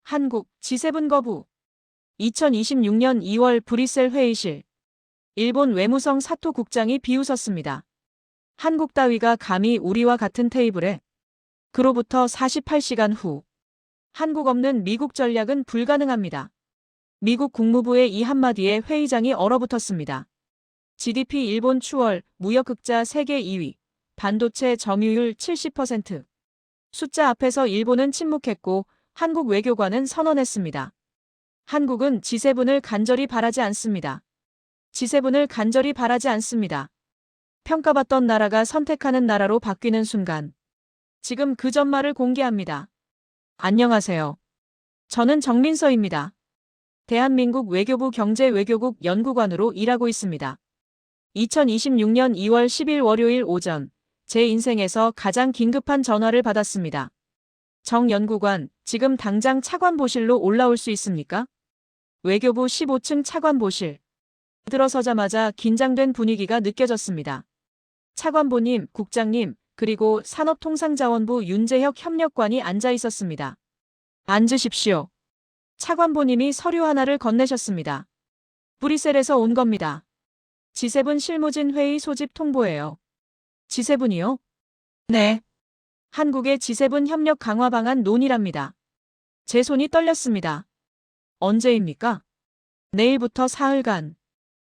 한국 G7 거부. 2026년 2월 브뤼셀 회의실. 일본 외무성 사토 국장이 비웃었습니다. 한국 따위가 감히 우리와 같은 테이블에. 그로부터 48시간 후. 한국 없는 미국 전략은 불가능합니다. 미국 국무부의 이 한마디에 회의장이 얼어붙었습니다. GDP 일본 추월, 무역흑자 세계 2위, 반도체 점유율 70%. 숫자 앞에서 일본은 침묵했고 한국 외교관은 선언했습니다. 한국은 G7을 간절히 바라지 않습니다. G7을 간절히 바라지 않습니다. 평가받던 나라가 선택하는 나라로 바뀌는 순간. 지금 그 전말을 공개합니다. 안녕하세요. 저는 정민서입니다. 대한민국 외교부 경제외교국 연구관으로 일하고 있습니다. 2026년 2월 10일 월요일 오전, 제 인생에서 가장 긴급한 전화를 받았습니다. 정 연구관, 지금 당장 차관보실로 올라올 수 있습니까? 외교부 15층 차관보실. 들어서자마자 긴장된 분위기가 느껴졌습니다. 차관보님, 국장님, 그리고 산업통상자원부 윤재혁 협력관이 앉아 있었습니다. 앉으십시오. 차관보님이 서류 하나를 건네셨습니다. 브뤼셀에서 온 겁니다. G7 실무진 회의 소집 통보예요. G7이요? 네. 한국의 G7 협력 강화 방안 논의랍니다. 제 손이 떨렸습니다. 언제입니까? 내일부터 사흘간.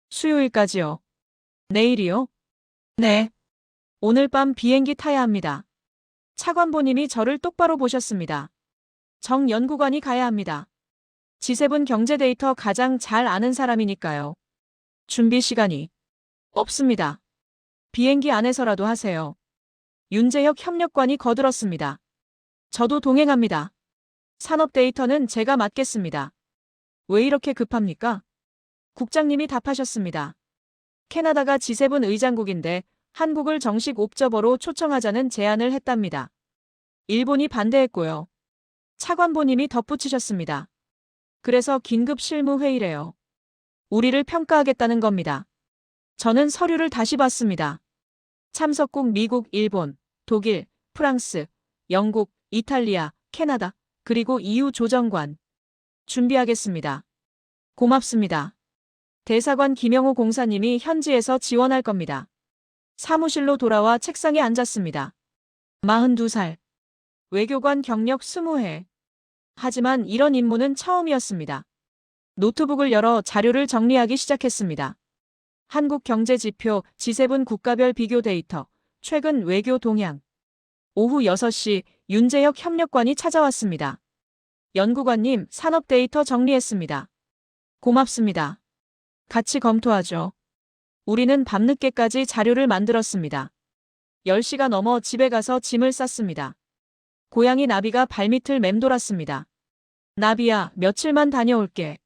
수요일까지요. 내일이요? 네. 오늘 밤 비행기 타야 합니다. 차관보님이 저를 똑바로 보셨습니다. 정 연구관이 가야 합니다. G7 경제 데이터 가장 잘 아는 사람이니까요. 준비 시간이 없습니다. 비행기 안에서라도 하세요. 윤재혁 협력관이 거들었습니다. 저도 동행합니다. 산업 데이터는 제가 맡겠습니다. 왜 이렇게 급합니까? 국장님이 답하셨습니다. 캐나다가 G7 의장국인데 한국을 정식 옵저버로 초청하자는 제안을 했답니다. 일본이 반대했고요. 차관보님이 덧붙이셨습니다. 그래서 긴급 실무회의래요. 우리를 평가하겠다는 겁니다. 저는 서류를 다시 봤습니다. 참석국 미국, 일본, 독일, 프랑스, 영국, 이탈리아, 캐나다, 그리고 EU 조정관. 준비하겠습니다. 고맙습니다. 대사관 김영호 공사님이 현지에서 지원할 겁니다. 사무실로 돌아와 책상에 앉았습니다. 42살. 외교관 경력 20회. 하지만 이런 임무는 처음이었습니다. 노트북을 열어 자료를 정리하기 시작했습니다. 한국 경제 지표, G7 국가별 비교 데이터, 최근 외교 동향. 오후 6시 윤재혁 협력관이 찾아왔습니다. 연구관님, 산업 데이터 정리했습니다. 고맙습니다. 같이 검토하죠. 우리는 밤늦게까지 자료를 만들었습니다. 10시가 넘어 집에 가서 짐을 쌌습니다. 고양이 나비가 발밑을 맴돌았습니다. 나비야, 며칠만 다녀올게.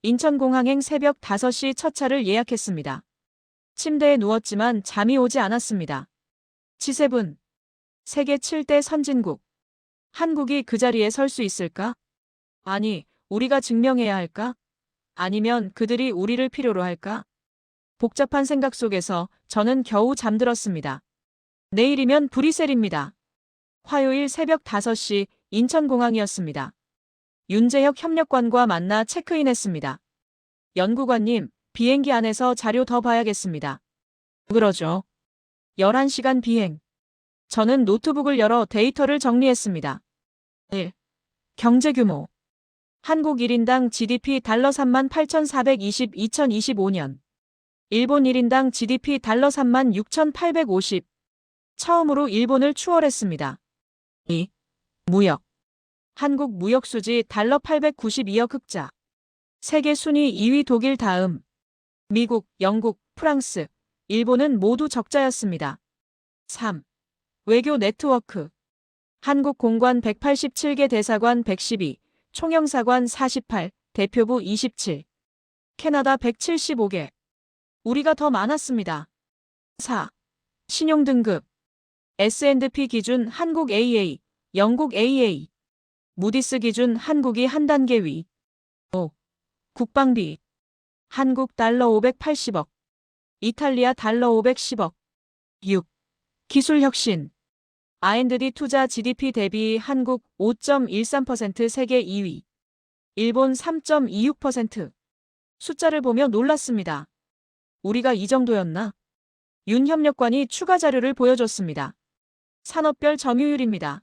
인천공항행 새벽 5시 첫 차를 예약했습니다. 침대에 누웠지만 잠이 오지 않았습니다. G7. 세계 7대 선진국. 한국이 그 자리에 설 수 있을까? 아니, 우리가 증명해야 할까? 아니면 그들이 우리를 필요로 할까? 복잡한 생각 속에서 저는 겨우 잠들었습니다. 내일이면 브뤼셀입니다. 화요일 새벽 5시 인천공항이었습니다. 윤재혁 협력관과 만나 체크인했습니다. 연구관님, 비행기 안에서 자료 더 봐야겠습니다. 그러죠. 11시간 비행. 저는 노트북을 열어 데이터를 정리했습니다. 1. 경제 규모. 한국 1인당 GDP 달러 38,420 2025년. 일본 1인당 GDP 달러 36,850. 처음으로 일본을 추월했습니다. 2. 무역. 한국 무역 수지 달러 892억 흑자. 세계 순위 2위 독일 다음. 미국, 영국, 프랑스, 일본은 모두 적자였습니다. 3. 외교 네트워크. 한국 공관 187개 대사관 112, 총영사관 48, 대표부 27. 캐나다 175개. 우리가 더 많았습니다. 4. 신용등급. S&P 기준 한국 AA, 영국 AA. 무디스 기준 한국이 한 단계 위. 5. 국방비. 한국 달러 580억. 이탈리아 달러 510억. 6. 기술혁신. R&D 투자 GDP 대비 한국 5.13% 세계 2위. 일본 3.26%. 숫자를 보며 놀랐습니다. 우리가 이 정도였나? 윤 협력관이 추가 자료를 보여줬습니다. 산업별 점유율입니다.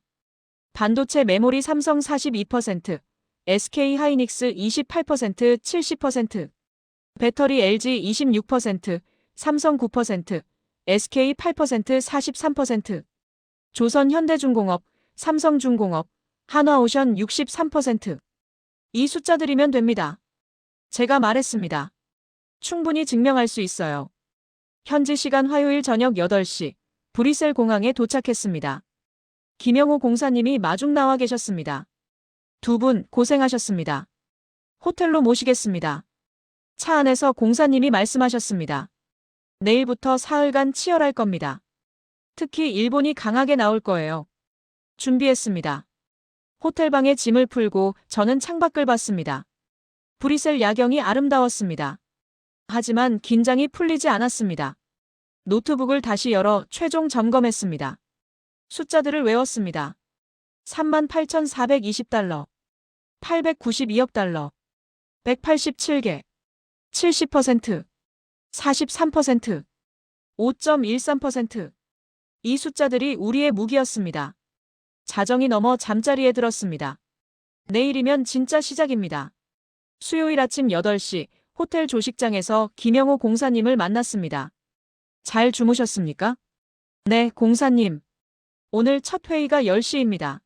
반도체 메모리 삼성 42%, SK 하이닉스 28%, 70%, 배터리 LG 26%, 삼성 9%, SK 8%, 43%, 조선 현대중공업, 삼성중공업, 한화오션 63%. 이 숫자들이면 됩니다. 제가 말했습니다. 충분히 증명할 수 있어요. 현지 시간 화요일 저녁 8시, 브뤼셀 공항에 도착했습니다. 김영호 공사님이 마중 나와 계셨습니다. 두 분 고생하셨습니다. 호텔로 모시겠습니다. 차 안에서 공사님이 말씀하셨습니다. 내일부터 사흘간 치열할 겁니다. 특히 일본이 강하게 나올 거예요. 준비했습니다. 호텔방에 짐을 풀고 저는 창밖을 봤습니다. 브뤼셀 야경이 아름다웠습니다. 하지만 긴장이 풀리지 않았습니다. 노트북을 다시 열어 최종 점검했습니다. 숫자들을 외웠습니다. 38,420달러, 892억 달러, 187개, 70%, 43%, 5.13%. 이 숫자들이 우리의 무기였습니다. 자정이 넘어 잠자리에 들었습니다. 내일이면 진짜 시작입니다. 수요일 아침 8시 호텔 조식장에서 김영호 공사님을 만났습니다. 잘 주무셨습니까? 네, 공사님. 오늘 첫 회의가 10시입니다.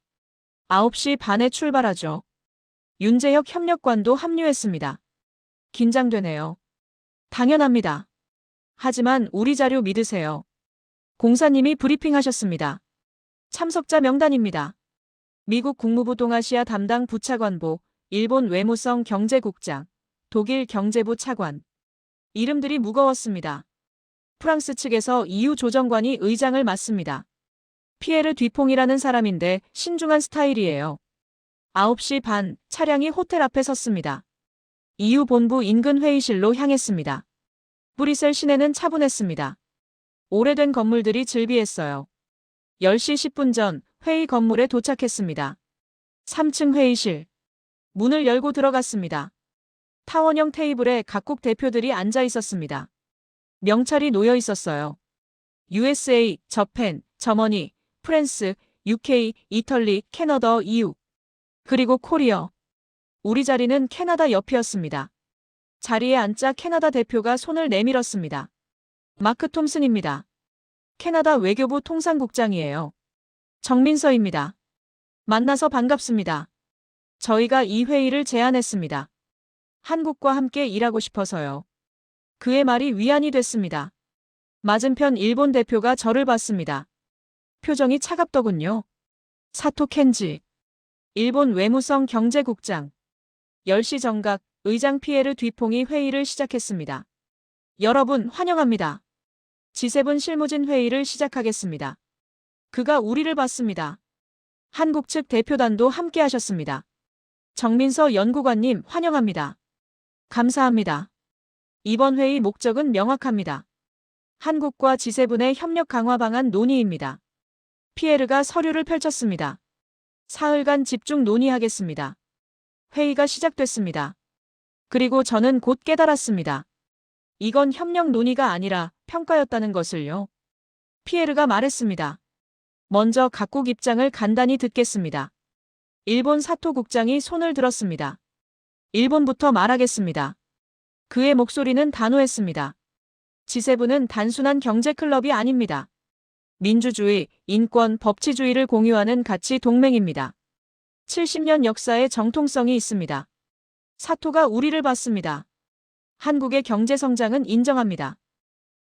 9시 반에 출발하죠. 윤재혁 협력관도 합류했습니다. 긴장되네요. 당연합니다. 하지만 우리 자료 믿으세요. 공사님이 브리핑하셨습니다. 참석자 명단입니다. 미국 국무부 동아시아 담당 부차관보, 일본 외무성 경제국장, 독일 경제부 차관. 이름들이 무거웠습니다. 프랑스 측에서 EU 조정관이 의장을 맡습니다. 피에르 뒤퐁이라는 사람인데 신중한 스타일이에요. 9시 반 차량이 호텔 앞에 섰습니다. EU 본부 인근 회의실로 향했습니다. 브뤼셀 시내는 차분했습니다. 오래된 건물들이 즐비했어요. 10시 10분 전 회의 건물에 도착했습니다. 3층 회의실. 문을 열고 들어갔습니다. 타원형 테이블에 각국 대표들이 앉아 있었습니다. 명찰이 놓여 있었어요. USA, 저펜, 저머니, 프랑스, UK, 이탈리, 캐나다, EU. 그리고 코리아. 우리 자리는 캐나다 옆이었습니다. 자리에 앉자 캐나다 대표가 손을 내밀었습니다. 마크 톰슨입니다. 캐나다 외교부 통상국장이에요. 정민서입니다. 만나서 반갑습니다. 저희가 이 회의를 제안했습니다. 한국과 함께 일하고 싶어서요. 그의 말이 위안이 됐습니다. 맞은편 일본 대표가 저를 봤습니다. 표정이 차갑더군요. 사토 켄지. 일본 외무성 경제국장. 10시 정각 의장 피에르 뒤퐁이 회의를 시작했습니다. 여러분 환영합니다. G7 실무진 회의를 시작하겠습니다. 그가 우리를 봤습니다. 한국 측 대표단도 함께 하셨습니다. 정민서 연구관님 환영합니다. 감사합니다. 이번 회의 목적은 명확합니다. 한국과 G7의 협력 강화 방안 논의입니다. 피에르가 서류를 펼쳤습니다. 사흘간 집중 논의하겠습니다. 회의가 시작됐습니다. 그리고 저는 곧 깨달았습니다. 이건 협력 논의가 아니라 평가였다는 것을요. 피에르가 말했습니다. 먼저 각국 입장을 간단히 듣겠습니다. 일본 사토 국장이 손을 들었습니다. 일본부터 말하겠습니다. 그의 목소리는 단호했습니다. G7은 단순한 경제 클럽이 아닙니다. 민주주의, 인권, 법치주의를 공유하는 가치 동맹입니다. 70년 역사의 정통성이 있습니다. 사토가 우리를 봤습니다. 한국의 경제 성장은 인정합니다.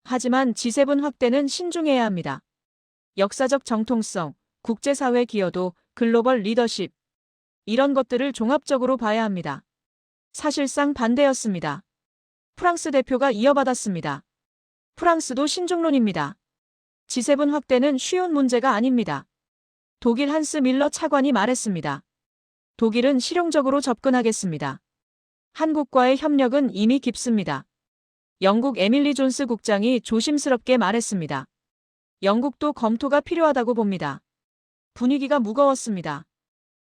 하지만 G7 확대는 신중해야 합니다. 역사적 정통성, 국제사회 기여도, 글로벌 리더십. 이런 것들을 종합적으로 봐야 합니다. 사실상 반대였습니다. 프랑스 대표가 이어받았습니다. 프랑스도 신중론입니다. G7 확대는 쉬운 문제가 아닙니다. 독일 한스 밀러 차관이 말했습니다. 독일은 실용적으로 접근하겠습니다. 한국과의 협력은 이미 깊습니다. 영국 에밀리 존스 국장이 조심스럽게 말했습니다. 영국도 검토가 필요하다고 봅니다. 분위기가 무거웠습니다.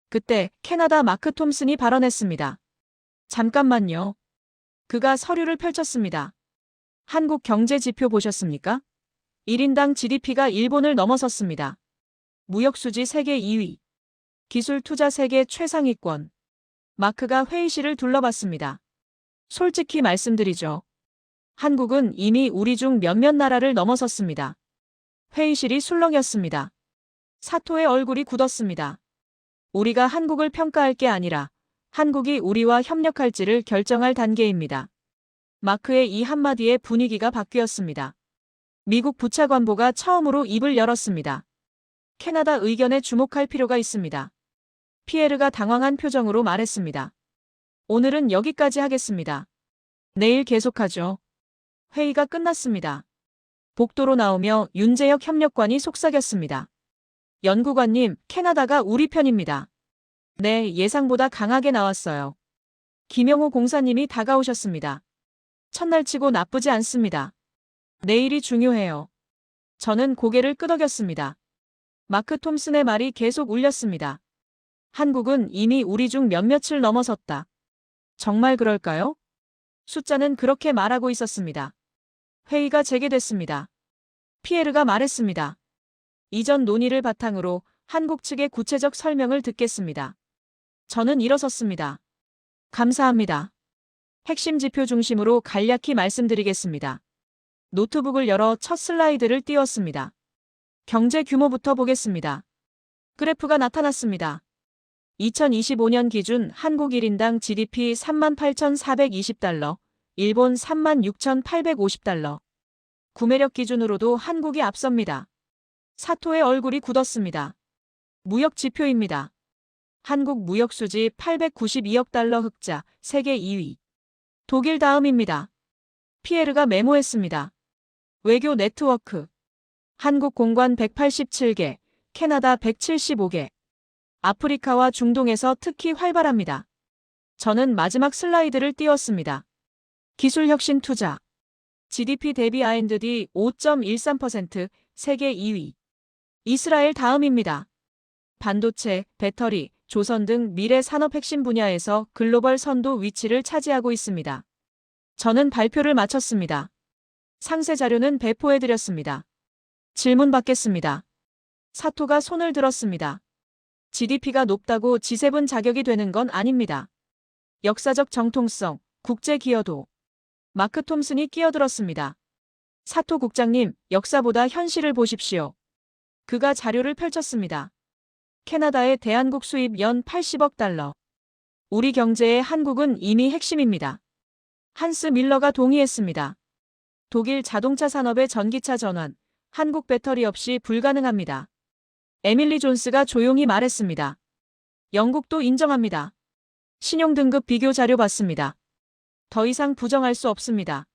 그때 캐나다 마크 톰슨이 발언했습니다. 잠깐만요. 그가 서류를 펼쳤습니다. 한국 경제 지표 보셨습니까? 1인당 GDP가 일본을 넘어섰습니다. 무역수지 세계 2위. 기술 투자 세계 최상위권. 마크가 회의실을 둘러봤습니다. 솔직히 말씀드리죠. 한국은 이미 우리 중 몇몇 나라를 넘어섰습니다. 회의실이 술렁였습니다. 사토의 얼굴이 굳었습니다. 우리가 한국을 평가할 게 아니라 한국이 우리와 협력할지를 결정할 단계입니다. 마크의 이 한마디에 분위기가 바뀌었습니다. 미국 부차관보가 처음으로 입을 열었습니다. 캐나다 의견에 주목할 필요가 있습니다. 피에르가 당황한 표정으로 말했습니다. 오늘은 여기까지 하겠습니다. 내일 계속하죠. 회의가 끝났습니다. 복도로 나오며 윤재혁 협력관이 속삭였습니다. 연구관님, 캐나다가 우리 편입니다. 네, 예상보다 강하게 나왔어요. 김영호 공사님이 다가오셨습니다. 첫날치고 나쁘지 않습니다. 내일이 중요해요. 저는 고개를 끄덕였습니다. 마크 톰슨의 말이 계속 울렸습니다. 한국은 이미 우리 중 몇몇을 넘어섰다. 정말 그럴까요? 숫자는 그렇게 말하고 있었습니다. 회의가 재개됐습니다. 피에르가 말했습니다. 이전 논의를 바탕으로 한국 측의 구체적 설명을 듣겠습니다. 저는 일어섰습니다. 감사합니다. 핵심 지표 중심으로 간략히 말씀드리겠습니다. 노트북을 열어 첫 슬라이드를 띄웠습니다. 경제 규모부터 보겠습니다. 그래프가 나타났습니다. 2025년 기준 한국 1인당 GDP 38,420달러, 일본 36,850달러. 구매력 기준으로도 한국이 앞섭니다. 사토의 얼굴이 굳었습니다. 무역 지표입니다. 한국 무역 수지 892억 달러 흑자, 세계 2위. 독일 다음입니다. 피에르가 메모했습니다. 외교 네트워크. 한국 공관 187개, 캐나다 175개. 아프리카와 중동에서 특히 활발합니다. 저는 마지막 슬라이드를 띄웠습니다. 기술혁신 투자. GDP 대비 R&D 5.13%, 세계 2위. 이스라엘 다음입니다. 반도체, 배터리, 조선 등 미래 산업 핵심 분야에서 글로벌 선도 위치를 차지하고 있습니다. 저는 발표를 마쳤습니다. 상세 자료는 배포해드렸습니다. 질문 받겠습니다. 사토가 손을 들었습니다. GDP가 높다고 G7 자격이 되는 건 아닙니다. 역사적 정통성, 국제 기여도. 마크 톰슨이 끼어들었습니다. 사토 국장님, 역사보다 현실을 보십시오. 그가 자료를 펼쳤습니다. 캐나다의 대한국 수입 연 80억 달러. 우리 경제의 한국은 이미 핵심입니다. 한스 밀러가 동의했습니다. 독일 자동차 산업의 전기차 전환, 한국 배터리 없이 불가능합니다. 에밀리 존스가 조용히 말했습니다. 영국도 인정합니다. 신용등급 비교 자료 봤습니다. 더 이상 부정할 수 없습니다.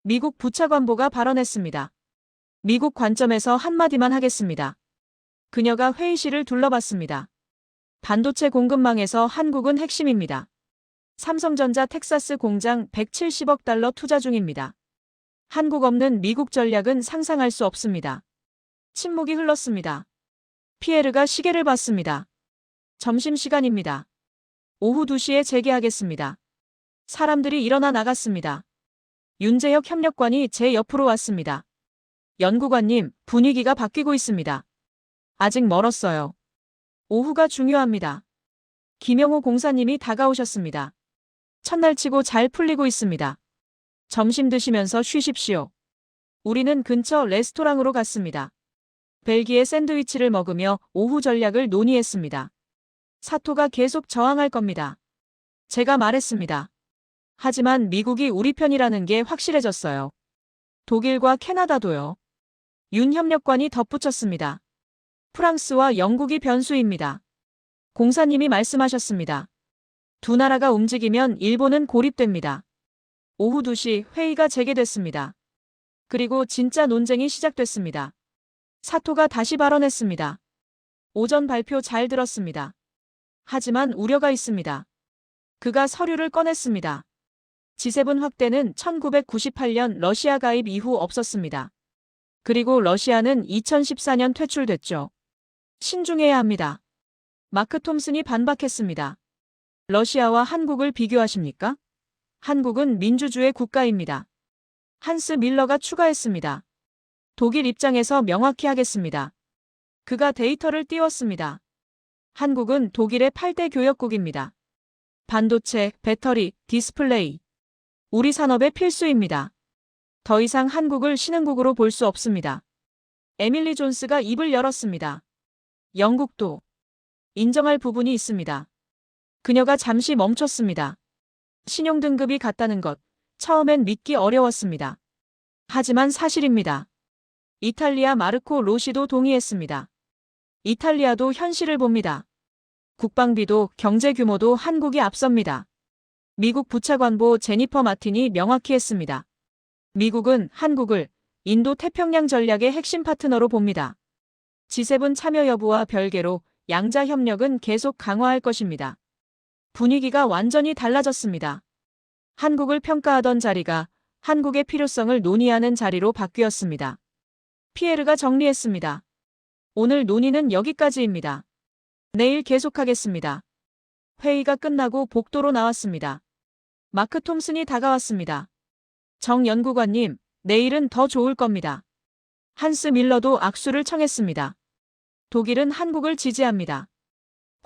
미국 부차관보가 발언했습니다. 미국 관점에서 한마디만 하겠습니다. 그녀가 회의실을 둘러봤습니다. 반도체 공급망에서 한국은 핵심입니다. 삼성전자 텍사스 공장 170억 달러 투자 중입니다. 한국 없는 미국 전략은 상상할 수 없습니다. 침묵이 흘렀습니다. 피에르가 시계를 봤습니다. 점심시간입니다. 오후 2시에 재개하겠습니다. 사람들이 일어나 나갔습니다. 윤재혁 협력관이 제 옆으로 왔습니다. 연구관님, 분위기가 바뀌고 있습니다. 아직 멀었어요. 오후가 중요합니다. 김영호 공사님이 다가오셨습니다. 첫날치고 잘 풀리고 있습니다. 점심 드시면서 쉬십시오. 우리는 근처 레스토랑으로 갔습니다. 벨기에 샌드위치를 먹으며 오후 전략을 논의했습니다. 사토가 계속 저항할 겁니다. 제가 말했습니다. 하지만 미국이 우리 편이라는 게 확실해졌어요. 독일과 캐나다도요. 윤 협력관이 덧붙였습니다. 프랑스와 영국이 변수입니다. 공사님이 말씀하셨습니다. 두 나라가 움직이면 일본은 고립됩니다. 오후 2시 회의가 재개됐습니다. 그리고 진짜 논쟁이 시작됐습니다. 사토가 다시 발언했습니다. 오전 발표 잘 들었습니다. 하지만 우려가 있습니다. 그가 서류를 꺼냈습니다. G7 확대는 1998년 러시아 가입 이후 없었습니다. 그리고 러시아는 2014년 퇴출됐죠. 신중해야 합니다. 마크 톰슨이 반박했습니다. 러시아와 한국을 비교하십니까? 한국은 민주주의 국가입니다. 한스 밀러가 추가했습니다. 독일 입장에서 명확히 하겠습니다. 그가 데이터를 띄웠습니다. 한국은 독일의 8대 교역국입니다. 반도체, 배터리, 디스플레이. 우리 산업의 필수입니다. 더 이상 한국을 신흥국으로 볼 수 없습니다. 에밀리 존스가 입을 열었습니다. 영국도 인정할 부분이 있습니다. 그녀가 잠시 멈췄습니다. 신용등급이 같다는 것, 처음엔 믿기 어려웠습니다. 하지만 사실입니다. 이탈리아 마르코 로시도 동의했습니다. 이탈리아도 현실을 봅니다. 국방비도 경제 규모도 한국이 앞섭니다. 미국 부차관보 제니퍼 마틴이 명확히 했습니다. 미국은 한국을 인도 태평양 전략의 핵심 파트너로 봅니다. G7 참여 여부와 별개로 양자 협력은 계속 강화할 것입니다. 분위기가 완전히 달라졌습니다. 한국을 평가하던 자리가 한국의 필요성을 논의하는 자리로 바뀌었습니다. 피에르가 정리했습니다. 오늘 논의는 여기까지입니다. 내일 계속하겠습니다. 회의가 끝나고 복도로 나왔습니다. 마크 톰슨이 다가왔습니다. 정 연구관님, 내일은 더 좋을 겁니다. 한스 밀러도 악수를 청했습니다. 독일은 한국을 지지합니다.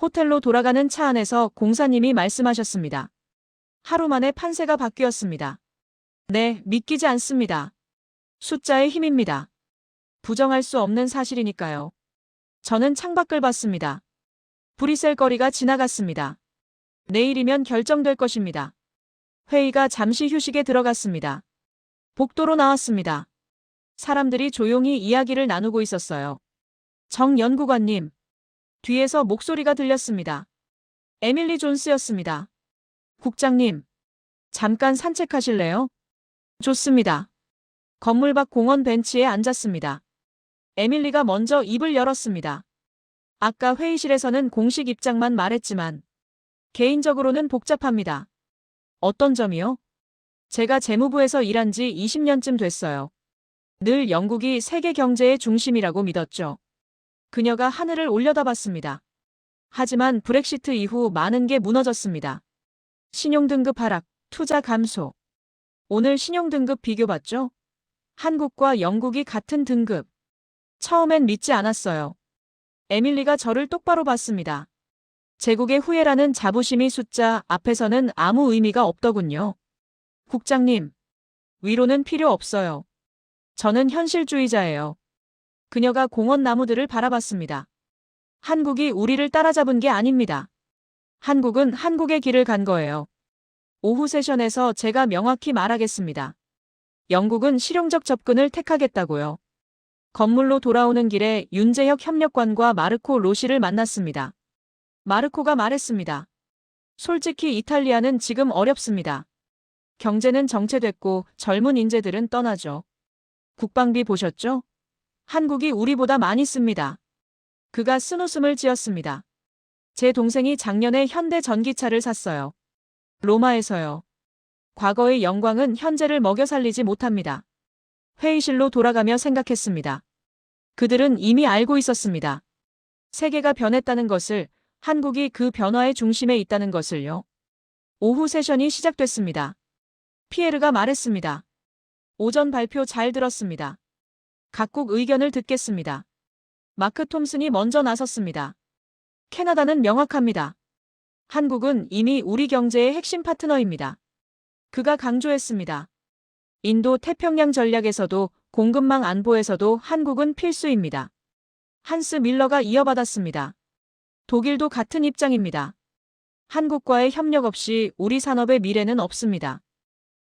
호텔로 돌아가는 차 안에서 공사님이 말씀하셨습니다. 하루 만에 판세가 바뀌었습니다. 네, 믿기지 않습니다. 숫자의 힘입니다. 부정할 수 없는 사실이니까요. 저는 창밖을 봤습니다. 브뤼셀 거리가 지나갔습니다. 내일이면 결정될 것입니다. 회의가 잠시 휴식에 들어갔습니다. 복도로 나왔습니다. 사람들이 조용히 이야기를 나누고 있었어요. 정 연구관님. 뒤에서 목소리가 들렸습니다. 에밀리 존스였습니다. 국장님. 잠깐 산책하실래요? 좋습니다. 건물 밖 공원 벤치에 앉았습니다. 에밀리가 먼저 입을 열었습니다. 아까 회의실에서는 공식 입장만 말했지만 개인적으로는 복잡합니다. 어떤 점이요? 제가 재무부에서 일한 지 20년쯤 됐어요. 늘 영국이 세계 경제의 중심이라고 믿었죠. 그녀가 하늘을 올려다봤습니다. 하지만 브렉시트 이후 많은 게 무너졌습니다. 신용등급 하락, 투자 감소. 오늘 신용등급 비교봤죠? 한국과 영국이 같은 등급. 처음엔 믿지 않았어요. 에밀리가 저를 똑바로 봤습니다. 제국의 후예라는 자부심이 숫자 앞에서는 아무 의미가 없더군요. 국장님, 위로는 필요 없어요. 저는 현실주의자예요. 그녀가 공원 나무들을 바라봤습니다. 한국이 우리를 따라잡은 게 아닙니다. 한국은 한국의 길을 간 거예요. 오후 세션에서 제가 명확히 말하겠습니다. 영국은 실용적 접근을 택하겠다고요. 건물로 돌아오는 길에 윤재혁 협력관과 마르코 로시를 만났습니다. 마르코가 말했습니다. 솔직히 이탈리아는 지금 어렵습니다. 경제는 정체됐고 젊은 인재들은 떠나죠. 국방비 보셨죠? 한국이 우리보다 많이 씁니다. 그가 쓴웃음을 지었습니다. 제 동생이 작년에 현대 전기차를 샀어요. 로마에서요. 과거의 영광은 현재를 먹여 살리지 못합니다. 회의실로 돌아가며 생각했습니다. 그들은 이미 알고 있었습니다. 세계가 변했다는 것을, 한국이 그 변화의 중심에 있다는 것을요. 오후 세션이 시작됐습니다. 피에르가 말했습니다. 오전 발표 잘 들었습니다. 각국 의견을 듣겠습니다. 마크 톰슨이 먼저 나섰습니다. 캐나다는 명확합니다. 한국은 이미 우리 경제의 핵심 파트너입니다. 그가 강조했습니다. 인도 태평양 전략에서도 공급망 안보에서도 한국은 필수입니다. 한스 밀러가 이어받았습니다. 독일도 같은 입장입니다. 한국과의 협력 없이 우리 산업의 미래는 없습니다.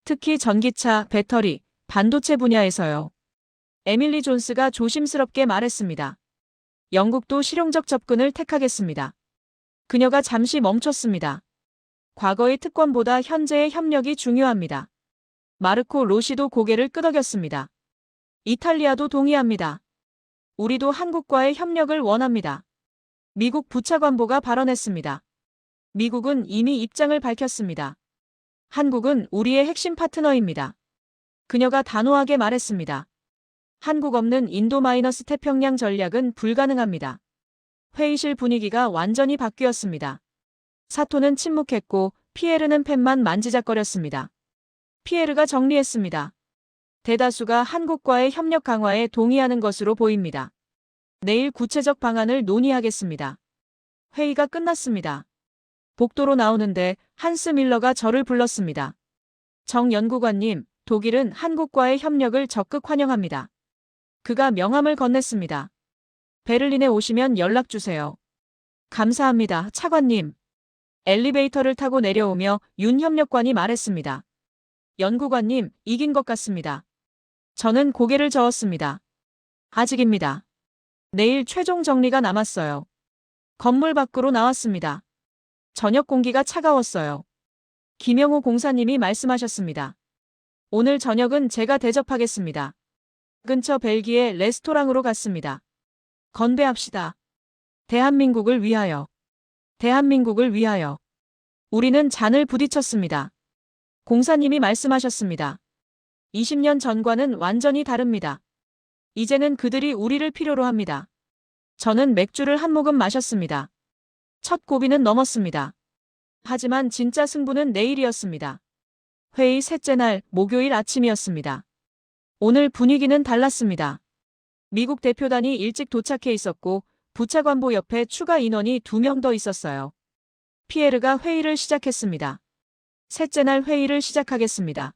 특히 전기차, 배터리, 반도체 분야에서요. 에밀리 존스가 조심스럽게 말했습니다. 영국도 실용적 접근을 택하겠습니다. 그녀가 잠시 멈췄습니다. 과거의 특권보다 현재의 협력이 중요합니다. 마르코 로시도 고개를 끄덕였습니다. 이탈리아도 동의합니다. 우리도 한국과의 협력을 원합니다. 미국 부차관보가 발언했습니다. 미국은 이미 입장을 밝혔습니다. 한국은 우리의 핵심 파트너입니다. 그녀가 단호하게 말했습니다. 한국 없는 인도-태평양 전략은 불가능합니다. 회의실 분위기가 완전히 바뀌었습니다. 사토는 침묵했고 피에르는 펜만 만지작거렸습니다. 피에르가 정리했습니다. 대다수가 한국과의 협력 강화에 동의하는 것으로 보입니다. 내일 구체적 방안을 논의하겠습니다. 회의가 끝났습니다. 복도로 나오는데 한스 밀러가 저를 불렀습니다. 정 연구관님, 독일은 한국과의 협력을 적극 환영합니다. 그가 명함을 건넸습니다. 베를린에 오시면 연락주세요. 감사합니다, 차관님. 엘리베이터를 타고 내려오며 윤 협력관이 말했습니다. 연구관님, 이긴 것 같습니다. 저는 고개를 저었습니다. 아직입니다. 내일 최종 정리가 남았어요. 건물 밖으로 나왔습니다. 저녁 공기가 차가웠어요. 김영호 공사님이 말씀하셨습니다. 오늘 저녁은 제가 대접하겠습니다. 근처 벨기에 레스토랑으로 갔습니다. 건배합시다. 대한민국을 위하여. 대한민국을 위하여. 우리는 잔을 부딪혔습니다. 공사님이 말씀하셨습니다. 20년 전과는 완전히 다릅니다. 이제는 그들이 우리를 필요로 합니다. 저는 맥주를 한 모금 마셨습니다. 첫 고비는 넘었습니다. 하지만 진짜 승부는 내일이었습니다. 회의 셋째 날 목요일 아침이었습니다. 오늘 분위기는 달랐습니다. 미국 대표단이 일찍 도착해 있었고 부차관보 옆에 추가 인원이 2명 더 있었어요. 피에르가 회의를 시작했습니다. 셋째 날 회의를 시작하겠습니다.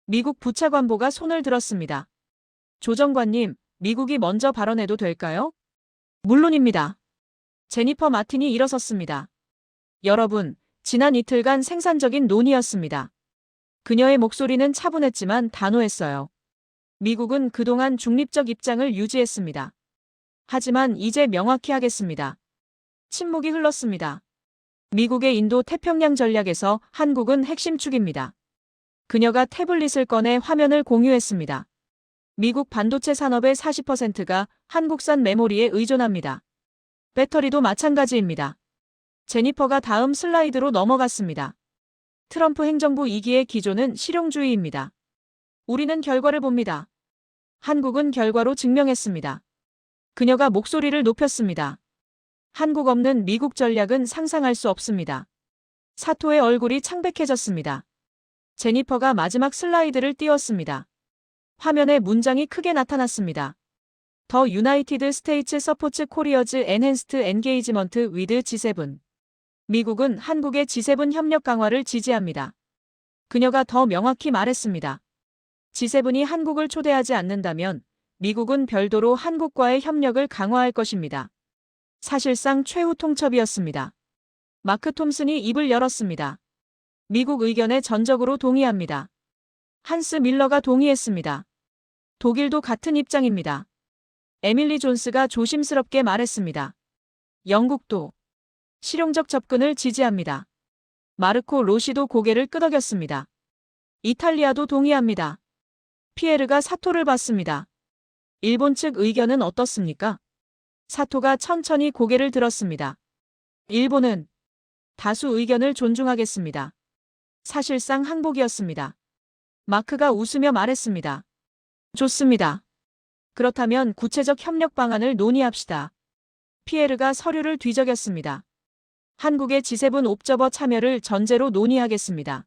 미국 부차관보가 손을 들었습니다. 조정관님, 미국이 먼저 발언해도 될까요? 물론입니다. 제니퍼 마틴이 일어섰습니다. 여러분, 지난 이틀간 생산적인 논의였습니다. 그녀의 목소리는 차분했지만 단호했어요. 미국은 그동안 중립적 입장을 유지했습니다. 하지만 이제 명확히 하겠습니다. 침묵이 흘렀습니다. 미국의 인도 태평양 전략에서 한국은 핵심 축입니다. 그녀가 태블릿을 꺼내 화면을 공유했습니다. 미국 반도체 산업의 40%가 한국산 메모리에 의존합니다. 배터리도 마찬가지입니다. 제니퍼가 다음 슬라이드로 넘어갔습니다. 트럼프 행정부 2기의 기조는 실용주의입니다. 우리는 결과를 봅니다. 한국은 결과로 증명했습니다. 그녀가 목소리를 높였습니다. 한국 없는 미국 전략은 상상할 수 없습니다. 사토의 얼굴이 창백해졌습니다. 제니퍼가 마지막 슬라이드를 띄웠습니다. 화면에 문장이 크게 나타났습니다. 더 유나이티드 스테이츠 서포츠 코리어즈 엔핸스트 엔게이지먼트 위드 G7. 미국은 한국의 G7 협력 강화를 지지합니다. 그녀가 더 명확히 말했습니다. G7이 한국을 초대하지 않는다면 미국은 별도로 한국과의 협력을 강화할 것입니다. 사실상 최후 통첩이었습니다. 마크 톰슨이 입을 열었습니다. 미국 의견에 전적으로 동의합니다. 한스 밀러가 동의했습니다. 독일도 같은 입장입니다. 에밀리 존스가 조심스럽게 말했습니다. 영국도 실용적 접근을 지지합니다. 마르코 로시도 고개를 끄덕였습니다. 이탈리아도 동의합니다. 피에르가 사토를 봤습니다. 일본 측 의견은 어떻습니까? 사토가 천천히 고개를 들었습니다. 일본은 다수 의견을 존중하겠습니다. 사실상 항복이었습니다. 마크가 웃으며 말했습니다. 좋습니다. 그렇다면 구체적 협력 방안을 논의합시다. 피에르가 서류를 뒤적였습니다. 한국의 G7 옵저버 참여를 전제로 논의하겠습니다.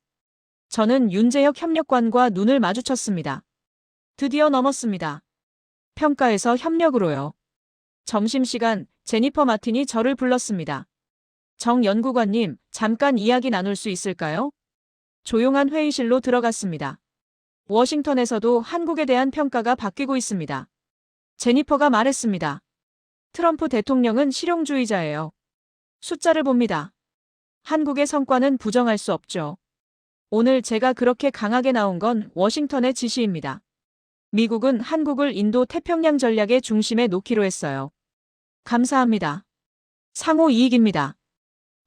저는 윤재혁 협력관과 눈을 마주쳤습니다. 드디어 넘었습니다. 평가에서 협력으로요. 점심시간 제니퍼 마틴이 저를 불렀습니다. 정 연구관님, 잠깐 이야기 나눌 수 있을까요? 조용한 회의실로 들어갔습니다. 워싱턴에서도 한국에 대한 평가가 바뀌고 있습니다. 제니퍼가 말했습니다. 트럼프 대통령은 실용주의자예요. 숫자를 봅니다. 한국의 성과는 부정할 수 없죠. 오늘 제가 그렇게 강하게 나온 건 워싱턴의 지시입니다. 미국은 한국을 인도 태평양 전략의 중심에 놓기로 했어요. 감사합니다. 상호 이익입니다.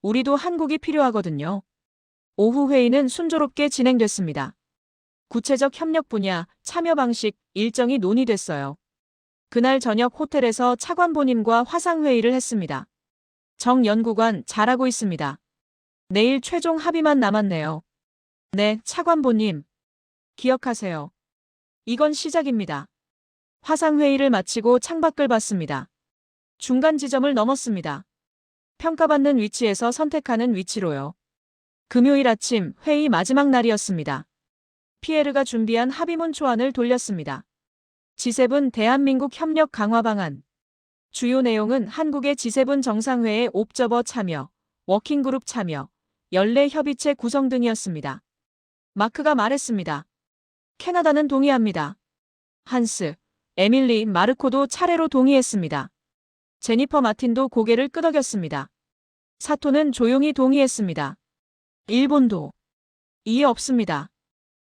우리도 한국이 필요하거든요. 오후 회의는 순조롭게 진행됐습니다. 구체적 협력 분야, 참여 방식, 일정이 논의됐어요. 그날 저녁 호텔에서 차관보님과 화상회의를 했습니다. 정 연구관 잘하고 있습니다. 내일 최종 합의만 남았네요. 네, 차관보님. 기억하세요. 이건 시작입니다. 화상회의를 마치고 창밖을 봤습니다. 중간 지점을 넘었습니다. 평가받는 위치에서 선택하는 위치로요. 금요일 아침 회의 마지막 날이었습니다. 피에르가 준비한 합의문 초안을 돌렸습니다. G7 대한민국 협력 강화 방안. 주요 내용은 한국의 G7 정상회의 옵저버 참여, 워킹그룹 참여, 연례 협의체 구성 등이었습니다. 마크가 말했습니다. 캐나다는 동의합니다. 한스, 에밀리, 마르코도 차례로 동의했습니다. 제니퍼 마틴도 고개를 끄덕였습니다. 사토는 조용히 동의했습니다. 일본도 이해 없습니다.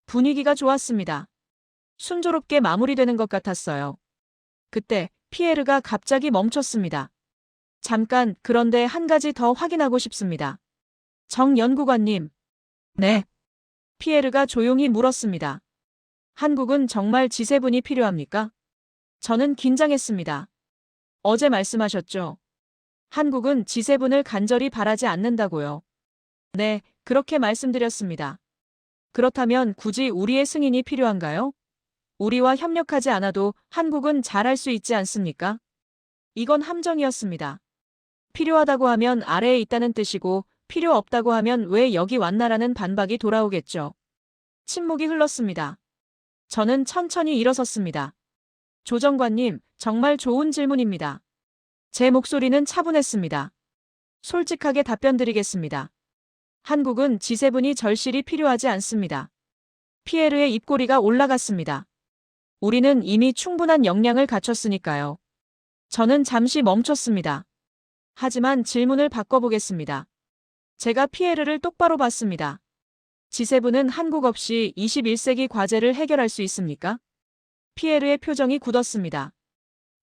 분위기가 좋았습니다. 순조롭게 마무리되는 것 같았어요. 그때 피에르가 갑자기 멈췄습니다. 잠깐, 그런데 한 가지 더 확인하고 싶습니다. 정 연구관님. 네. 피에르가 조용히 물었습니다. 한국은 정말 G7이 필요합니까? 저는 긴장했습니다. 어제 말씀하셨죠? 한국은 G7을 간절히 바라지 않는다고요. 네, 그렇게 말씀드렸습니다. 그렇다면 굳이 우리의 승인이 필요한가요? 우리와 협력하지 않아도 한국은 잘할 수 있지 않습니까? 이건 함정이었습니다. 필요하다고 하면 아래에 있다는 뜻이고 필요 없다고 하면 왜 여기 왔나라는 반박이 돌아오겠죠. 침묵이 흘렀습니다. 저는 천천히 일어섰습니다. 조정관님, 정말 좋은 질문입니다. 제 목소리는 차분했습니다. 솔직하게 답변드리겠습니다. 한국은 G7이 절실히 필요하지 않습니다. 피에르의 입꼬리가 올라갔습니다. 우리는 이미 충분한 역량을 갖췄으니까요. 저는 잠시 멈췄습니다. 하지만 질문을 바꿔보겠습니다. 제가 피에르를 똑바로 봤습니다. G7은 한국 없이 21세기 과제를 해결할 수 있습니까? 피에르의 표정이 굳었습니다.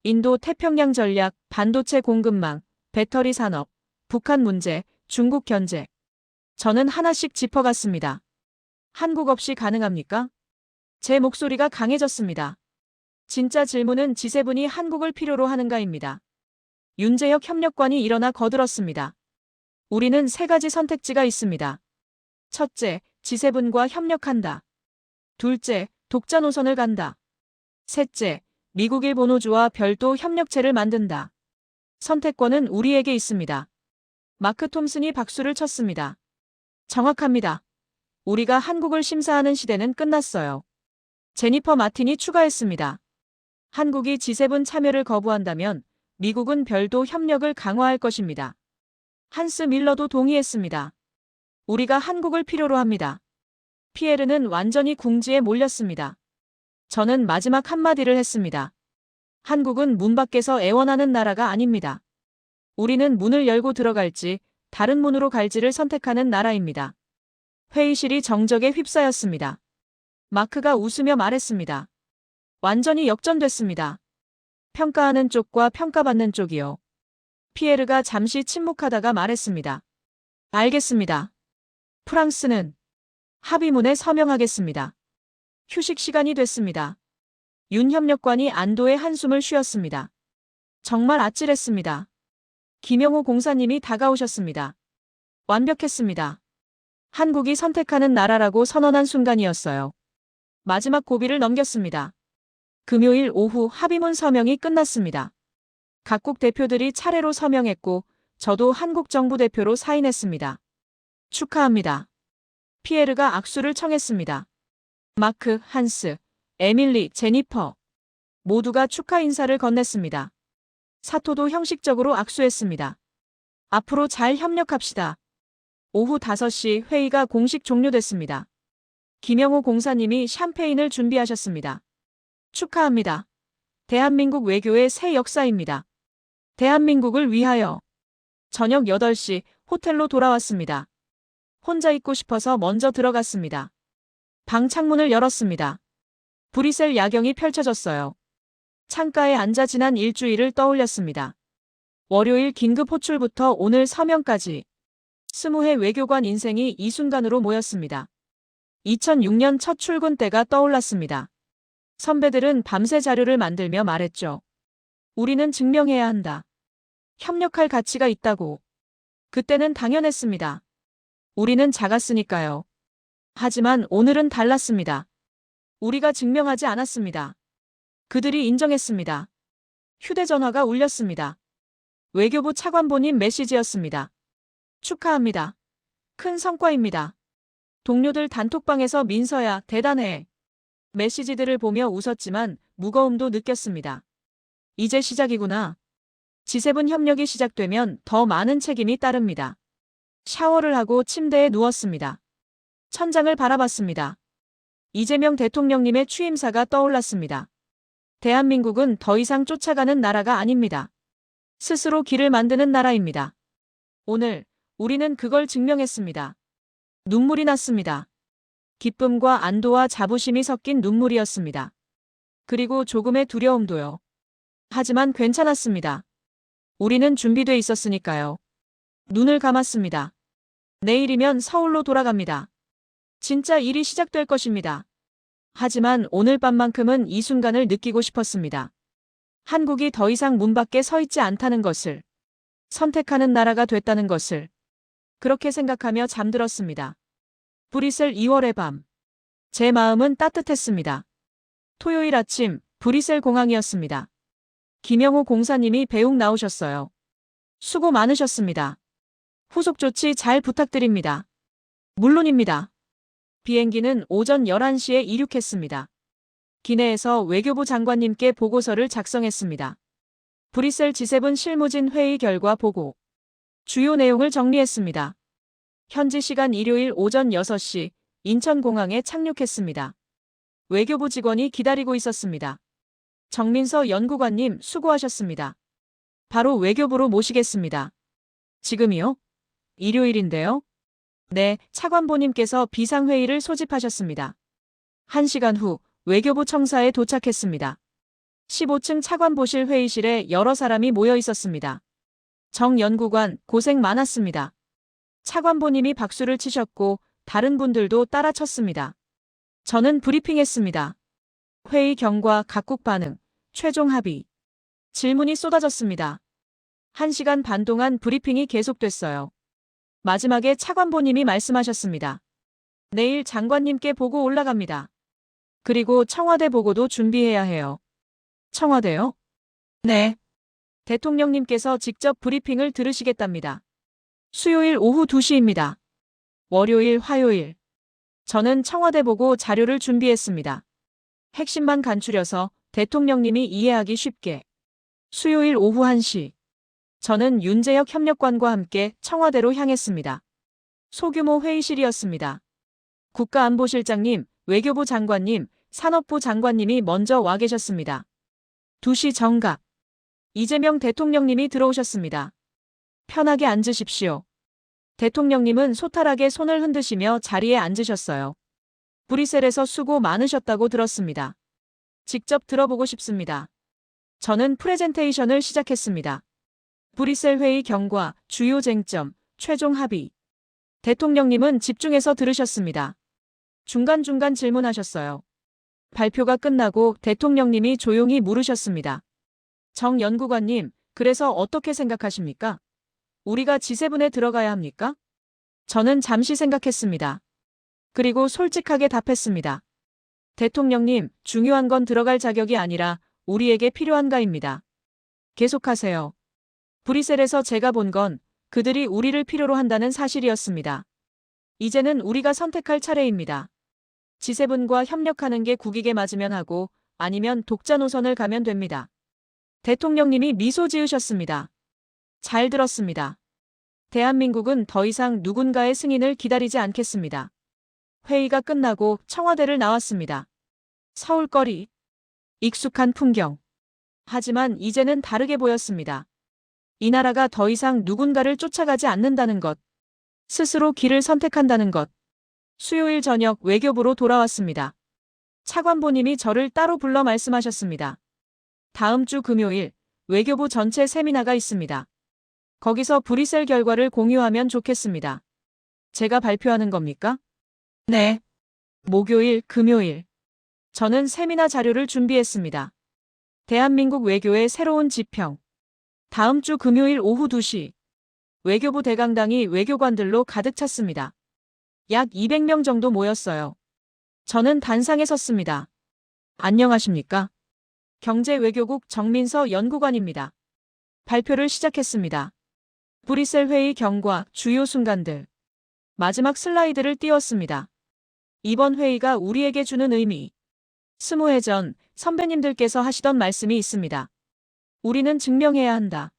인도 태평양 전략, 반도체 공급망, 배터리 산업, 북한 문제, 중국 견제. 저는 하나씩 짚어갔습니다. 한국 없이 가능합니까? 제 목소리가 강해졌습니다. 진짜 질문은 G7이 한국을 필요로 하는가입니다. 윤재혁 협력관이 일어나 거들었습니다. 우리는 세 가지 선택지가 있습니다. 첫째, G7과 협력한다. 둘째, 독자 노선을 간다. 셋째, 미국 일본 호주와 별도 협력체를 만든다. 선택권은 우리에게 있습니다. 마크 톰슨이 박수를 쳤습니다. 정확합니다. 우리가 한국을 심사하는 시대는 끝났어요. 제니퍼 마틴이 추가했습니다. 한국이 G7 참여를 거부한다면 미국은 별도 협력을 강화할 것입니다. 한스 밀러도 동의했습니다. 우리가 한국을 필요로 합니다. 피에르는 완전히 궁지에 몰렸습니다. 저는 마지막 한마디를 했습니다. 한국은 문 밖에서 애원하는 나라가 아닙니다. 우리는 문을 열고 들어갈지 다른 문으로 갈지를 선택하는 나라입니다. 회의실이 정적에 휩싸였습니다. 마크가 웃으며 말했습니다. 완전히 역전됐습니다. 평가하는 쪽과 평가받는 쪽이요. 피에르가 잠시 침묵하다가 말했습니다. 알겠습니다. 프랑스는 합의문에 서명하겠습니다. 휴식 시간이 됐습니다. 윤 협력관이 안도의 한숨을 쉬었습니다. 정말 아찔했습니다. 김영호 공사님이 다가오셨습니다. 완벽했습니다. 한국이 선택하는 나라라고 선언한 순간이었어요. 마지막 고비를 넘겼습니다. 금요일 오후 합의문 서명이 끝났습니다. 각국 대표들이 차례로 서명했고 저도 한국 정부 대표로 사인했습니다. 축하합니다. 피에르가 악수를 청했습니다. 마크, 한스, 에밀리, 제니퍼 모두가 축하 인사를 건넸습니다. 사토도 형식적으로 악수했습니다. 앞으로 잘 협력합시다. 오후 5시 회의가 공식 종료됐습니다. 김영호 공사님이 샴페인을 준비하셨습니다. 축하합니다. 대한민국 외교의 새 역사입니다. 대한민국을 위하여. 저녁 8시 호텔로 돌아왔습니다. 혼자 있고 싶어서 먼저 들어갔습니다. 방 창문을 열었습니다. 브뤼셀 야경이 펼쳐졌어요. 창가에 앉아 지난 일주일을 떠올렸습니다. 월요일 긴급 호출부터 오늘 서명까지 20회 외교관 인생이 이 순간으로 모였습니다. 2006년 첫 출근 때가 떠올랐습니다. 선배들은 밤새 자료를 만들며 말했죠. 우리는 증명해야 한다. 협력할 가치가 있다고. 그때는 당연했습니다. 우리는 작았으니까요. 하지만 오늘은 달랐습니다. 우리가 증명하지 않았습니다. 그들이 인정했습니다. 휴대전화가 울렸습니다. 외교부 차관보님 메시지였습니다. 축하합니다. 큰 성과입니다. 동료들 단톡방에서 민서야, 대단해. 메시지들을 보며 웃었지만 무거움도 느꼈습니다. 이제 시작이구나. G7 협력이 시작되면 더 많은 책임이 따릅니다. 샤워를 하고 침대에 누웠습니다. 천장을 바라봤습니다. 이재명 대통령님의 취임사가 떠올랐습니다. 대한민국은 더 이상 쫓아가는 나라가 아닙니다. 스스로 길을 만드는 나라입니다. 오늘 우리는 그걸 증명했습니다. 눈물이 났습니다. 기쁨과 안도와 자부심이 섞인 눈물이었습니다. 그리고 조금의 두려움도요. 하지만 괜찮았습니다. 우리는 준비돼 있었으니까요. 눈을 감았습니다. 내일이면 서울로 돌아갑니다. 진짜 일이 시작될 것입니다. 하지만 오늘 밤만큼은 이 순간을 느끼고 싶었습니다. 한국이 더 이상 문 밖에 서 있지 않다는 것을, 선택하는 나라가 됐다는 것을. 그렇게 생각하며 잠들었습니다. 브뤼셀 2월의 밤. 제 마음은 따뜻했습니다. 토요일 아침 브뤼셀 공항이었습니다. 김영호 공사님이 배웅 나오셨어요. 수고 많으셨습니다. 후속 조치 잘 부탁드립니다. 물론입니다. 비행기는 오전 11시에 이륙했습니다. 기내에서 외교부 장관님께 보고서를 작성했습니다. 브뤼셀 G7 실무진 회의 결과 보고. 주요 내용을 정리했습니다. 현지 시간 일요일 오전 6시 인천공항에 착륙했습니다. 외교부 직원이 기다리고 있었습니다. 정민서 연구관님 수고하셨습니다. 바로 외교부로 모시겠습니다. 지금이요? 일요일인데요? 네, 차관보님께서 비상회의를 소집하셨습니다. 1시간 후 외교부 청사에 도착했습니다. 15층 차관보실 회의실에 여러 사람이 모여 있었습니다. 정 연구관 고생 많았습니다. 차관보님이 박수를 치셨고 다른 분들도 따라 쳤습니다. 저는 브리핑했습니다. 회의 경과, 각국 반응, 최종 합의. 질문이 쏟아졌습니다. 1시간 반 동안 브리핑이 계속됐어요. 마지막에 차관보님이 말씀하셨습니다. 내일 장관님께 보고 올라갑니다. 그리고 청와대 보고도 준비해야 해요. 청와대요? 네. 대통령님께서 직접 브리핑을 들으시겠답니다. 수요일 오후 2시입니다. 월요일, 화요일. 저는 청와대 보고 자료를 준비했습니다. 핵심만 간추려서 대통령님이 이해하기 쉽게. 수요일 오후 1시. 저는 윤재혁 협력관과 함께 청와대로 향했습니다. 소규모 회의실이었습니다. 국가안보실장님, 외교부 장관님, 산업부 장관님이 먼저 와 계셨습니다. 2시 정각. 이재명 대통령님이 들어오셨습니다. 편하게 앉으십시오. 대통령님은 소탈하게 손을 흔드시며 자리에 앉으셨어요. 브뤼셀에서 수고 많으셨다고 들었습니다. 직접 들어보고 싶습니다. 저는 프레젠테이션을 시작했습니다. 브뤼셀 회의 경과, 주요 쟁점, 최종 합의. 대통령님은 집중해서 들으셨습니다. 중간중간 질문하셨어요. 발표가 끝나고 대통령님이 조용히 물으셨습니다. 정 연구관님, 그래서 어떻게 생각하십니까? 우리가 G7에 들어가야 합니까? 저는 잠시 생각했습니다. 그리고 솔직하게 답했습니다. 대통령님, 중요한 건 들어갈 자격이 아니라 우리에게 필요한가입니다. 계속하세요. 브뤼셀에서 제가 본 건 그들이 우리를 필요로 한다는 사실이었습니다. 이제는 우리가 선택할 차례입니다. G7과 협력하는 게 국익에 맞으면 하고 아니면 독자 노선을 가면 됩니다. 대통령님이 미소 지으셨습니다. 잘 들었습니다. 대한민국은 더 이상 누군가의 승인을 기다리지 않겠습니다. 회의가 끝나고 청와대를 나왔습니다. 서울거리. 익숙한 풍경. 하지만 이제는 다르게 보였습니다. 이 나라가 더 이상 누군가를 쫓아가지 않는다는 것. 스스로 길을 선택한다는 것. 수요일 저녁 외교부로 돌아왔습니다. 차관보님이 저를 따로 불러 말씀하셨습니다. 다음 주 금요일 외교부 전체 세미나가 있습니다. 거기서 브뤼셀 결과를 공유하면 좋겠습니다. 제가 발표하는 겁니까? 네. 목요일, 금요일. 저는 세미나 자료를 준비했습니다. 대한민국 외교의 새로운 지평. 다음 주 금요일 오후 2시. 외교부 대강당이 외교관들로 가득 찼습니다. 약 200명 정도 모였어요. 저는 단상에 섰습니다. 안녕하십니까? 경제외교국 정민서 연구관입니다. 발표를 시작했습니다. 브뤼셀 회의 경과 주요 순간들. 마지막 슬라이드를 띄웠습니다. 이번 회의가 우리에게 주는 의미. 20회 전 선배님들께서 하시던 말씀이 있습니다. 우리는 증명해야 한다.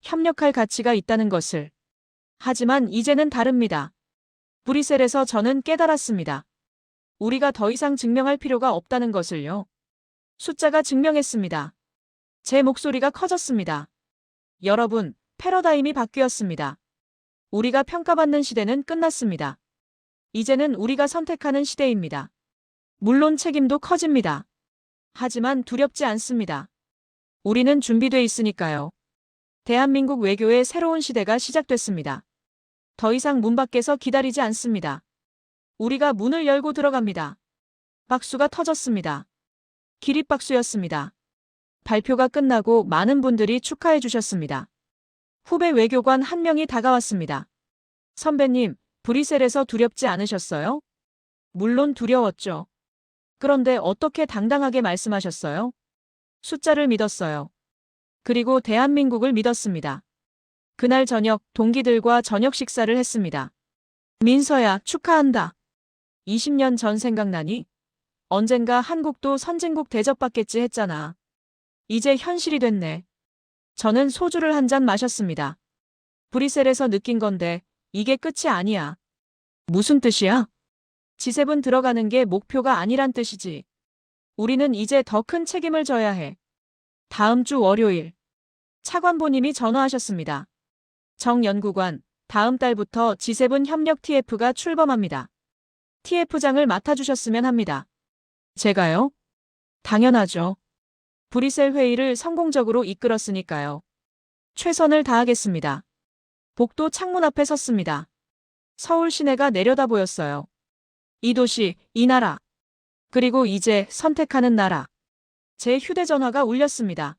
협력할 가치가 있다는 것을. 하지만 이제는 다릅니다. 브뤼셀에서 저는 깨달았습니다. 우리가 더 이상 증명할 필요가 없다는 것을요. 숫자가 증명했습니다. 제 목소리가 커졌습니다. 여러분, 패러다임이 바뀌었습니다. 우리가 평가받는 시대는 끝났습니다. 이제는 우리가 선택하는 시대입니다. 물론 책임도 커집니다. 하지만 두렵지 않습니다. 우리는 준비돼 있으니까요. 대한민국 외교의 새로운 시대가 시작됐습니다. 더 이상 문 밖에서 기다리지 않습니다. 우리가 문을 열고 들어갑니다. 박수가 터졌습니다. 기립박수였습니다. 발표가 끝나고 많은 분들이 축하해 주셨습니다. 후배 외교관 한 명이 다가왔습니다. 선배님, 브뤼셀에서 두렵지 않으셨어요? 물론 두려웠죠. 그런데 어떻게 당당하게 말씀하셨어요? 숫자를 믿었어요. 그리고 대한민국을 믿었습니다. 그날 저녁 동기들과 저녁 식사를 했습니다. 민서야, 축하한다. 20년 전 생각나니? 언젠가 한국도 선진국 대접받겠지 했잖아. 이제 현실이 됐네. 저는 소주를 한 잔 마셨습니다. 브뤼셀에서 느낀 건데 이게 끝이 아니야. 무슨 뜻이야? G7 들어가는 게 목표가 아니란 뜻이지. 우리는 이제 더 큰 책임을 져야 해. 다음 주 월요일. 차관보님이 전화하셨습니다. 정 연구관, 다음 달부터 G7 협력 TF가 출범합니다. TF장을 맡아주셨으면 합니다. 제가요? 당연하죠. 브뤼셀 회의를 성공적으로 이끌었으니까요. 최선을 다하겠습니다. 복도 창문 앞에 섰습니다. 서울 시내가 내려다 보였어요. 이 도시, 이 나라. 그리고 이제 선택하는 나라. 제 휴대전화가 울렸습니다.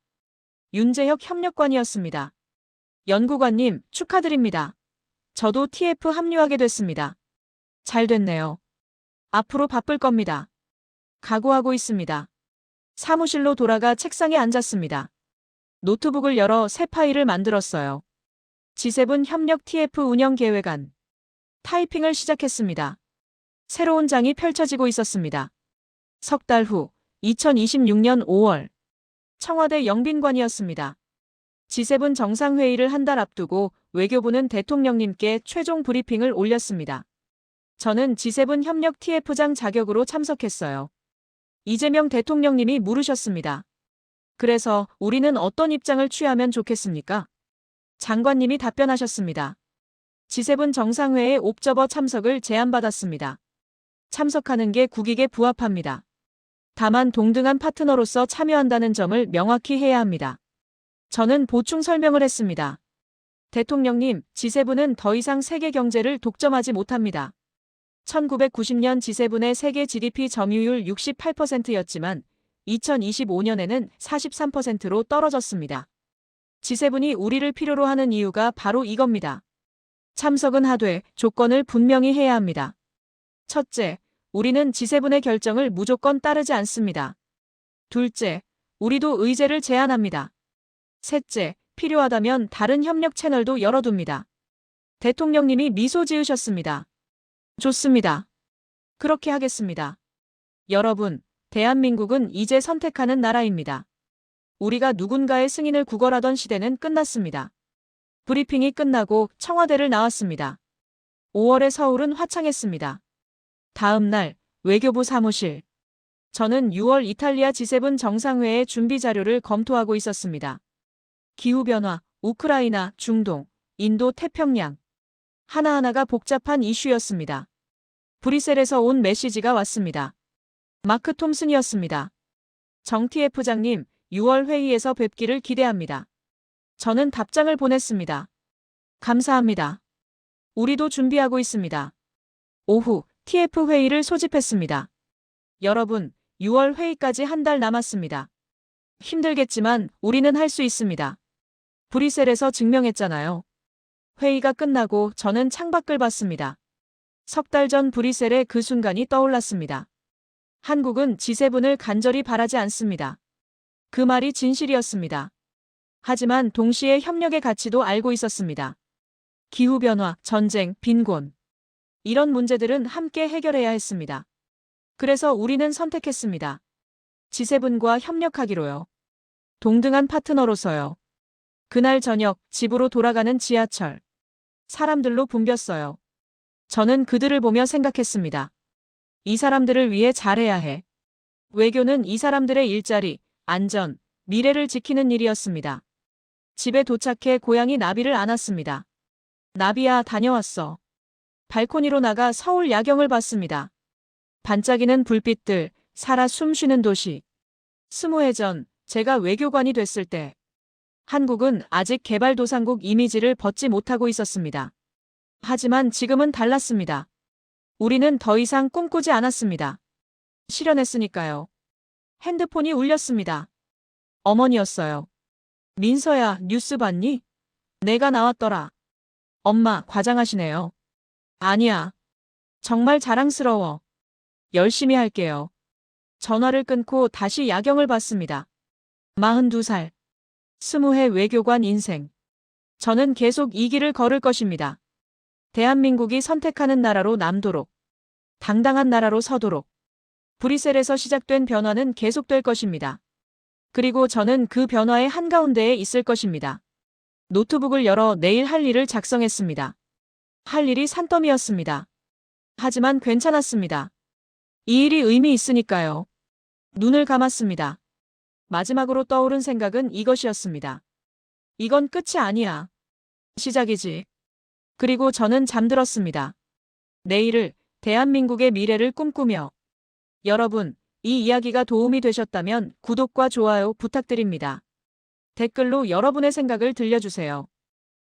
윤재혁 협력관이었습니다. 연구관님, 축하드립니다. 저도 TF 합류하게 됐습니다. 잘 됐네요. 앞으로 바쁠 겁니다. 각오하고 있습니다. 사무실로 돌아가 책상에 앉았습니다. 노트북을 열어 새 파일을 만들었어요. G7 협력 TF 운영 계획안. 타이핑을 시작했습니다. 새로운 장이 펼쳐지고 있었습니다. 석 달 후, 2026년 5월. 청와대 영빈관이었습니다. G7 정상회의를 한 달 앞두고 외교부는 대통령님께 최종 브리핑을 올렸습니다. 저는 G7 협력 TF장 자격으로 참석했어요. 이재명 대통령님이 물으셨습니다. 그래서 우리는 어떤 입장을 취하면 좋겠습니까? 장관님이 답변하셨습니다. G7 정상회의 옵저버 참석을 제안받았습니다. 참석하는 게 국익에 부합합니다. 다만 동등한 파트너로서 참여한다는 점을 명확히 해야 합니다. 저는 보충 설명을 했습니다. 대통령님, G7은 더 이상 세계 경제를 독점하지 못합니다. 1990년 G7의 세계 GDP 점유율 68%였지만 2025년에는 43%로 떨어졌습니다. G7이 우리를 필요로 하는 이유가 바로 이겁니다. 참석은 하되 조건을 분명히 해야 합니다. 첫째, 우리는 G7의 결정을 무조건 따르지 않습니다. 둘째, 우리도 의제를 제안합니다. 셋째, 필요하다면 다른 협력 채널도 열어둡니다. 대통령님이 미소 지으셨습니다. 좋습니다. 그렇게 하겠습니다. 여러분, 대한민국은 이제 선택하는 나라입니다. 우리가 누군가의 승인을 구걸하던 시대는 끝났습니다. 브리핑이 끝나고 청와대를 나왔습니다. 5월에 서울은 화창했습니다. 다음 날 외교부 사무실. 저는 6월 이탈리아 G7 정상회의 준비 자료를 검토하고 있었습니다. 기후변화, 우크라이나, 중동, 인도, 태평양. 하나하나가 복잡한 이슈였습니다. 브뤼셀에서 온 메시지가 왔습니다. 마크 톰슨이었습니다. 정 TF장님, 6월 회의에서 뵙기를 기대합니다. 저는 답장을 보냈습니다. 감사합니다. 우리도 준비하고 있습니다. 오후 TF 회의를 소집했습니다. 여러분, 6월 회의까지 한 달 남았습니다. 힘들겠지만 우리는 할 수 있습니다. 브뤼셀에서 증명했잖아요. 회의가 끝나고 저는 창밖을 봤습니다. 석 달 전 브뤼셀의 그 순간이 떠올랐습니다. 한국은 G7을 간절히 바라지 않습니다. 그 말이 진실이었습니다. 하지만 동시에 협력의 가치도 알고 있었습니다. 기후변화, 전쟁, 빈곤. 이런 문제들은 함께 해결해야 했습니다. 그래서 우리는 선택했습니다. G7과 협력하기로요. 동등한 파트너로서요. 그날 저녁 집으로 돌아가는 지하철. 사람들로 붐볐어요. 저는 그들을 보며 생각했습니다. 이 사람들을 위해 잘해야 해. 외교는 이 사람들의 일자리, 안전, 미래를 지키는 일이었습니다. 집에 도착해 고양이 나비를 안았습니다. 나비야, 다녀왔어. 발코니로 나가 서울 야경을 봤습니다. 반짝이는 불빛들, 살아 숨쉬는 도시. 20해 전 제가 외교관이 됐을 때 한국은 아직 개발도상국 이미지를 벗지 못하고 있었습니다. 하지만 지금은 달랐습니다. 우리는 더 이상 꿈꾸지 않았습니다. 실현했으니까요. 핸드폰이 울렸습니다. 어머니였어요. 민서야, 뉴스 봤니? 내가 나왔더라. 엄마, 과장하시네요. 아니야. 정말 자랑스러워. 열심히 할게요. 전화를 끊고 다시 야경을 봤습니다. 42살. 20해 외교관 인생. 저는 계속 이 길을 걸을 것입니다. 대한민국이 선택하는 나라로 남도록, 당당한 나라로 서도록. 브뤼셀에서 시작된 변화는 계속될 것입니다. 그리고 저는 그 변화의 한가운데에 있을 것입니다. 노트북을 열어 내일 할 일을 작성했습니다. 할 일이 산더미였습니다. 하지만 괜찮았습니다. 이 일이 의미 있으니까요. 눈을 감았습니다. 마지막으로 떠오른 생각은 이것이었습니다. 이건 끝이 아니야. 시작이지. 그리고 저는 잠들었습니다. 내일을, 대한민국의 미래를 꿈꾸며. 여러분, 이 이야기가 도움이 되셨다면 구독과 좋아요 부탁드립니다. 댓글로 여러분의 생각을 들려주세요.